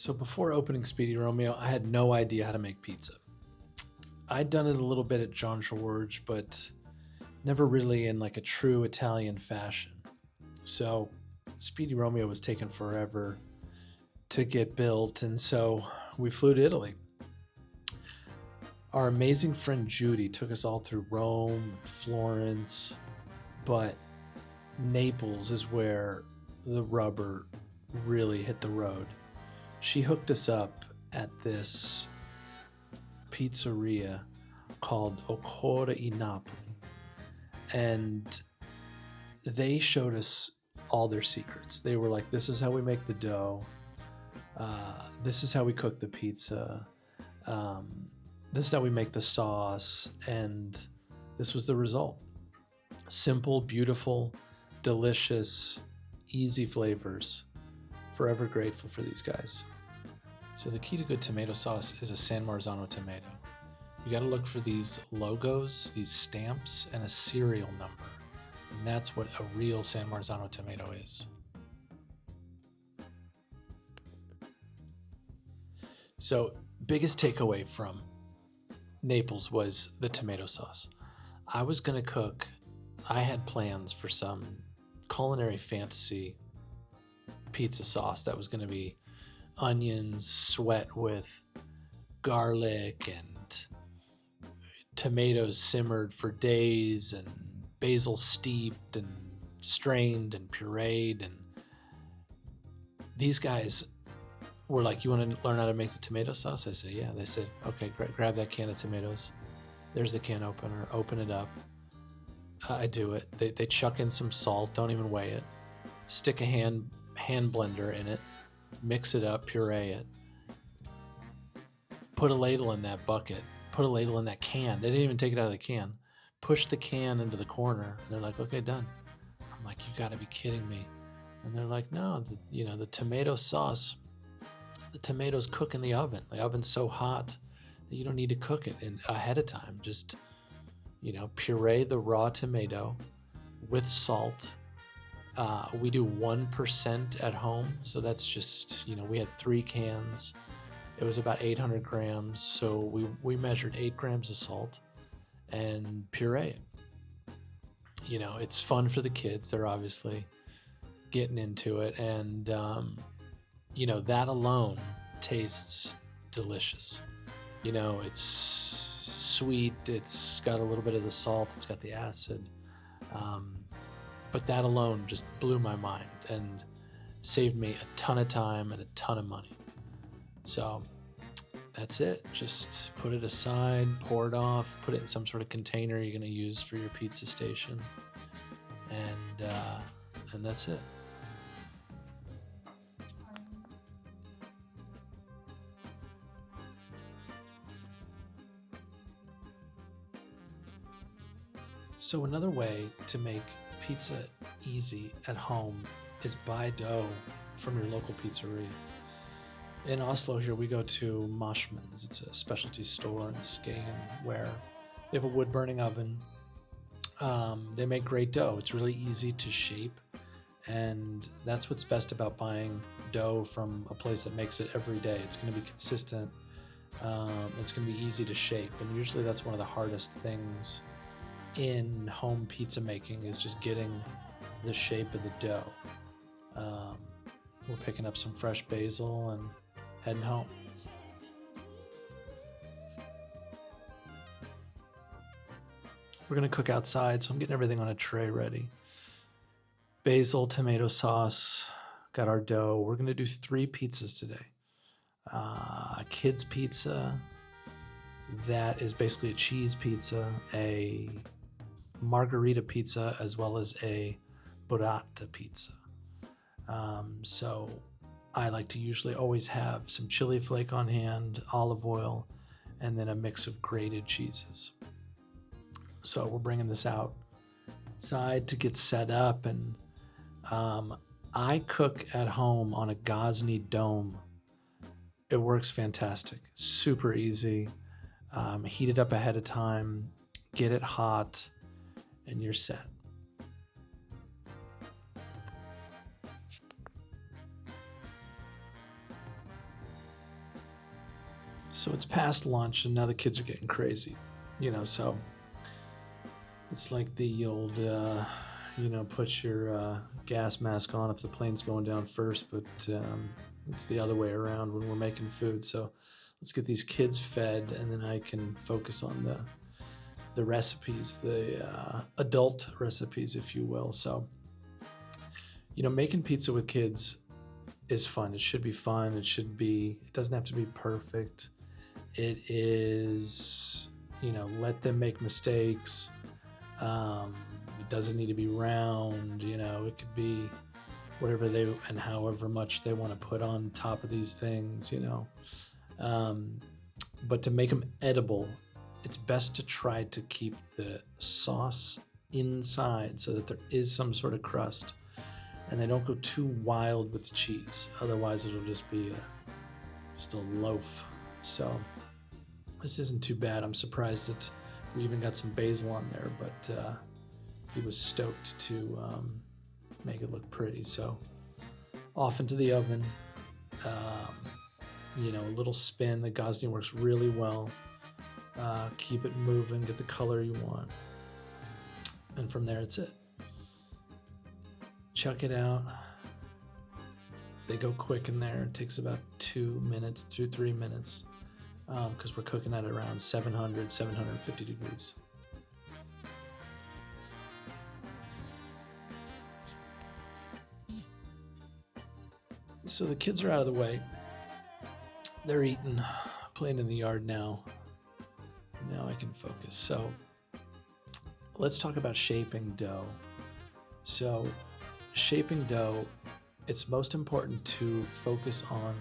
So before opening Speedy Romeo, I had no idea how to make pizza. I'd done it a little bit at Jean Georges, but never really in like a true Italian fashion. So Speedy Romeo was taking forever to get built, and so we flew to Italy. Our amazing friend Judy took us all through Rome, Florence, but Naples is where the rubber really hit the road. She hooked us up at this pizzeria called Ocora i Napoli, and they showed us all their secrets. They were like, this is how we make the dough, this is how we cook the pizza, this is how we make the sauce, and this was the result. Simple, beautiful, delicious, easy flavors. Forever grateful for these guys. So the key to good tomato sauce is a San Marzano tomato. You got to look for these logos, these stamps, and a serial number. And that's what a real San Marzano tomato is. So biggest takeaway from Naples was the tomato sauce. I was going to cook, I had plans for some culinary fantasy pizza sauce that was going to be onions sweat with garlic and tomatoes simmered for days and basil steeped and strained and pureed. And these guys were like, you want to learn how to make the tomato sauce? I said, yeah. They said, okay, great. Grab that can of tomatoes. There's the can opener. Open it up. I do it. They chuck in some salt. Don't even weigh it. Stick a hand blender in it. Mix it up. Puree it. Put a ladle in that bucket. Put a ladle in that can. They didn't even take it out of the can. Push the can into the corner. And they're like, okay, done. I'm like, you got to be kidding me. And they're like, no, the tomato sauce, the tomatoes cook in the oven. The oven's so hot that you don't need to cook it ahead of time. Just, puree the raw tomato with salt. We do 1% at home. So that's just, we had 3 cans. It was about 800 grams. So we measured 8 grams of salt and puree it. It's fun for the kids. They're obviously getting into it. And, that alone tastes delicious. It's sweet. It's got a little bit of the salt. It's got the acid. But that alone just blew my mind and saved me a ton of time and a ton of money. So that's it. Just put it aside, pour it off, put it in some sort of container you're going to use for your pizza station. And that's it. So another way to make pizza easy at home is buy dough from your local pizzeria. In Oslo here, we go to Moshman's. It's a specialty store in Skien where they have a wood-burning oven. They make great dough. It's really easy to shape, and that's what's best about buying dough from a place that makes it every day. It's going to be consistent. It's going to be easy to shape, and usually that's one of the hardest things in home pizza making is just getting the shape of the dough. We're picking up some fresh basil and heading home. We're going to cook outside, so I'm getting everything on a tray ready. Basil, tomato sauce, got our dough. We're going to do 3 pizzas today. A kid's pizza that is basically a cheese pizza, a Margherita Pizza, as well as a Burrata Pizza. So I like to usually always have some chili flake on hand, olive oil, and then a mix of grated cheeses. So we're bringing this outside to get set up, and I cook at home on a Gozney dome. It works fantastic. Super easy. Heat it up ahead of time, get it hot, and you're set. So it's past lunch and now the kids are getting crazy, so it's like the old, put your gas mask on if the plane's going down first, but it's the other way around when we're making food. So let's get these kids fed, and then I can focus on the recipes, the adult recipes, if you will. So, making pizza with kids is fun. It should be fun. It doesn't have to be perfect. It is, let them make mistakes. It doesn't need to be round, it could be whatever and however much they want to put on top of these things, but to make them edible, it's best to try to keep the sauce inside so that there is some sort of crust, and they don't go too wild with the cheese. Otherwise, it'll just be just a loaf. So this isn't too bad. I'm surprised that we even got some basil on there, but he was stoked to make it look pretty. So off into the oven. A little spin. The Gozney works really well. Keep it moving, get the color you want. And from there, it's it. Chuck it out. They go quick in there. It takes about 2 minutes, 3 minutes, because we're cooking at around 700, 750 degrees. So the kids are out of the way. They're eating, playing in the yard now. Now I can focus. So let's talk about shaping dough. So shaping dough, it's most important to focus on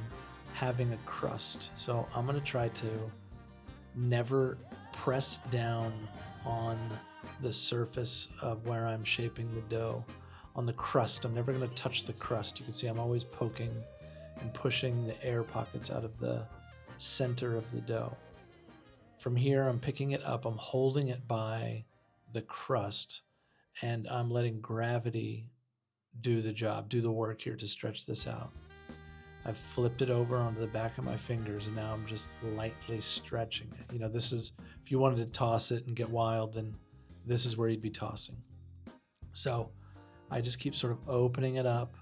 having a crust. So I'm going to try to never press down on the surface of where I'm shaping the dough. On the crust, I'm never going to touch the crust. You can see I'm always poking and pushing the air pockets out of the center of the dough. From here, I'm picking it up, I'm holding it by the crust, and I'm letting gravity do the job, do the work here to stretch this out. I've flipped it over onto the back of my fingers, and now I'm just lightly stretching it. This is, if you wanted to toss it and get wild, then this is where you'd be tossing. So I just keep sort of opening it up.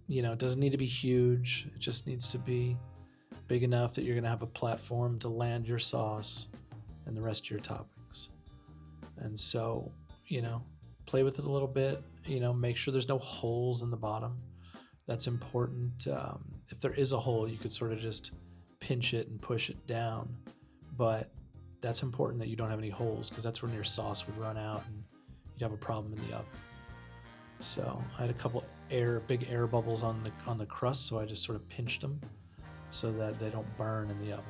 It doesn't need to be huge. It just needs to be big enough that you're going to have a platform to land your sauce and the rest of your toppings. And so, play with it a little bit, make sure there's no holes in the bottom. That's important. If there is a hole, you could sort of just pinch it and push it down. But that's important that you don't have any holes, because that's when your sauce would run out and you'd have a problem in the oven. So I had a couple big air bubbles on the crust, so I just sort of pinched them so that they don't burn in the oven.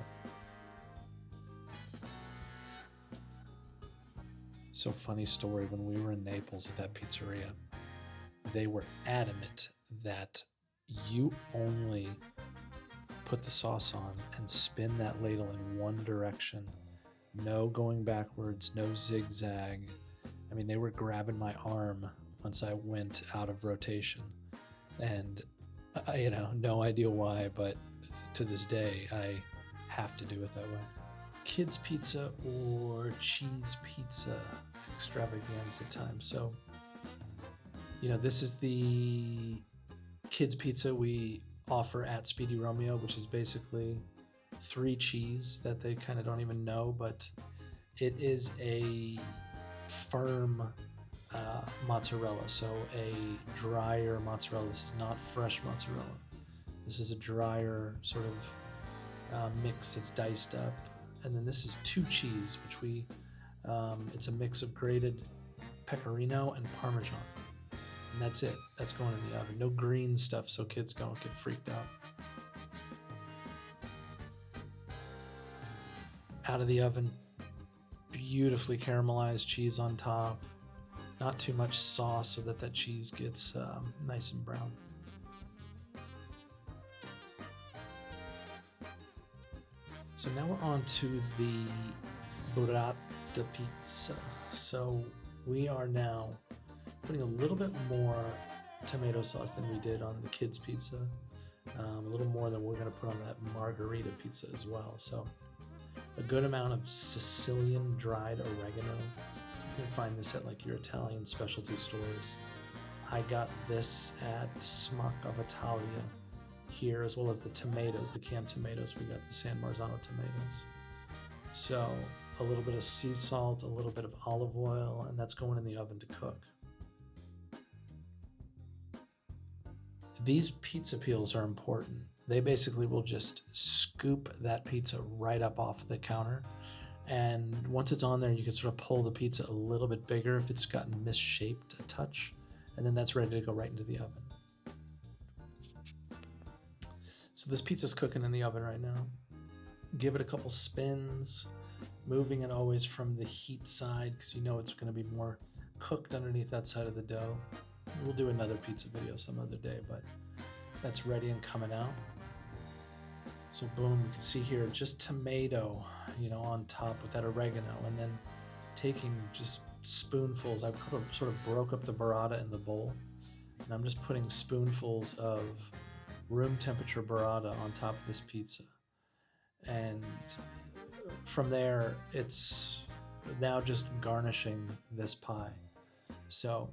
So funny story, when we were in Naples at that pizzeria, they were adamant that you only put the sauce on and spin that ladle in one direction. No going backwards, no zigzag. I mean, they were grabbing my arm once I went out of rotation. And, no idea why, but to this day, I have to do it that way. Kids pizza or cheese pizza extravaganza time. So, this is the kids pizza we offer at Speedy Romeo, which is basically 3 cheese that they kind of don't even know, but it is a firm mozzarella, so a drier mozzarella. This is not fresh mozzarella. This is a drier sort of mix that's diced up. And then this is 2 cheese, which it's a mix of grated pecorino and Parmesan. And that's it. That's going in the oven. No green stuff, so kids don't get freaked out. Out of the oven, beautifully caramelized cheese on top. Not too much sauce so that cheese gets nice and brown. So now we're on to the Burrata Pizza. So we are now putting a little bit more tomato sauce than we did on the kids' pizza. a little more than we're going to put on that Margherita pizza as well. So a good amount of Sicilian dried oregano. You can find this at like your Italian specialty stores. I got this at Smack of Italia here, as well as the tomatoes, the canned tomatoes. We got the San Marzano tomatoes. So a little bit of sea salt, a little bit of olive oil, and that's going in the oven to cook. These pizza peels are important. They basically will just scoop that pizza right up off the counter. And once it's on there, you can sort of pull the pizza a little bit bigger if it's gotten misshaped a touch. And then that's ready to go right into the oven. So this pizza's cooking in the oven right now. Give it a couple spins, moving it always from the heat side because you know it's going to be more cooked underneath that side of the dough. We'll do another pizza video some other day, but that's ready and coming out. So boom, you can see here just tomato, on top with that oregano, and then taking just spoonfuls. I sort of broke up the burrata in the bowl, and I'm just putting spoonfuls of room temperature burrata on top of this pizza. And from there, it's now just garnishing this pie. So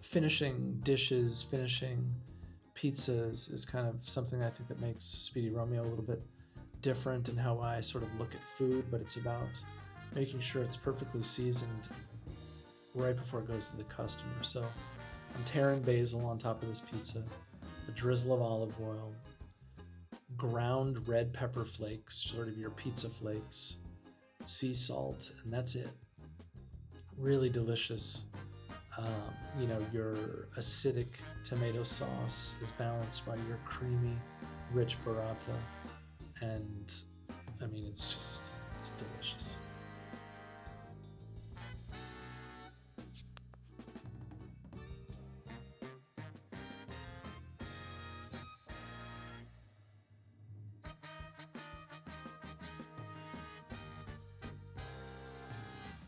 finishing dishes, finishing pizzas is kind of something I think that makes Speedy Romeo a little bit different in how I sort of look at food, but it's about making sure it's perfectly seasoned right before it goes to the customer. So I'm tearing basil on top of this pizza, a drizzle of olive oil, ground red pepper flakes, sort of your pizza flakes, sea salt, and that's it. Really delicious. Your acidic tomato sauce is balanced by your creamy, rich burrata, and it's delicious.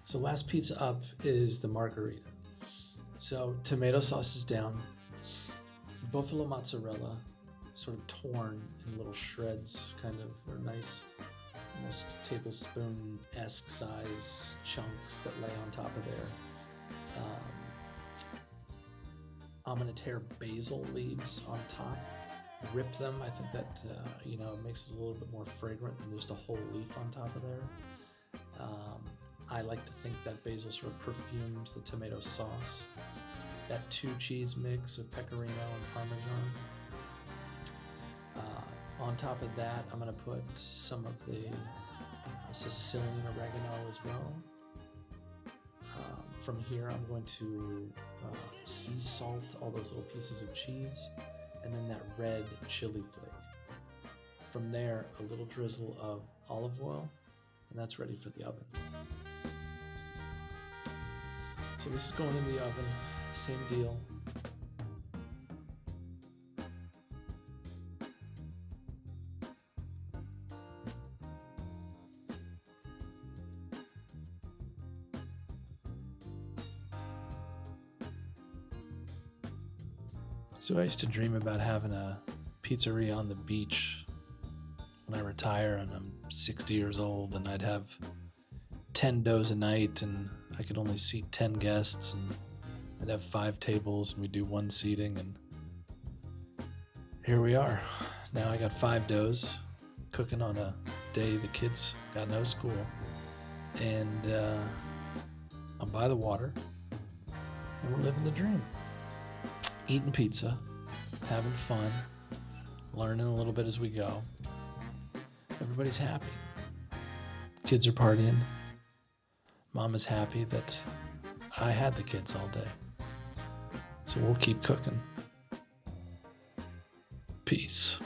So last pizza up is the Margherita. So tomato sauce is down, Buffala Mozzarella sort of torn in little shreds, kind of, or nice, almost tablespoon-esque size chunks that lay on top of there. I'm gonna tear basil leaves on top, rip them. I think that makes it a little bit more fragrant than just a whole leaf on top of there. I like to think that basil sort of perfumes the tomato sauce. That 2-cheese mix of pecorino and parmesan. On top of that, I'm going to put some of the Sicilian oregano as well. From here, I'm going to sea salt all those little pieces of cheese, and then that red chili flake. From there, a little drizzle of olive oil, and that's ready for the oven. So this is going in the oven, same deal. So I used to dream about having a pizzeria on the beach when I retire and I'm 60 years old, and I'd have 10 doughs a night and I could only seat 10 guests, and I'd have 5 tables and we'd do 1 seating, and here we are. Now I got 5 doughs cooking on a day the kids got no school, and I'm by the water and we're living the dream. Eating pizza, having fun, learning a little bit as we go. Everybody's happy. Kids are partying. Mom is happy that I had the kids all day. So we'll keep cooking. Peace.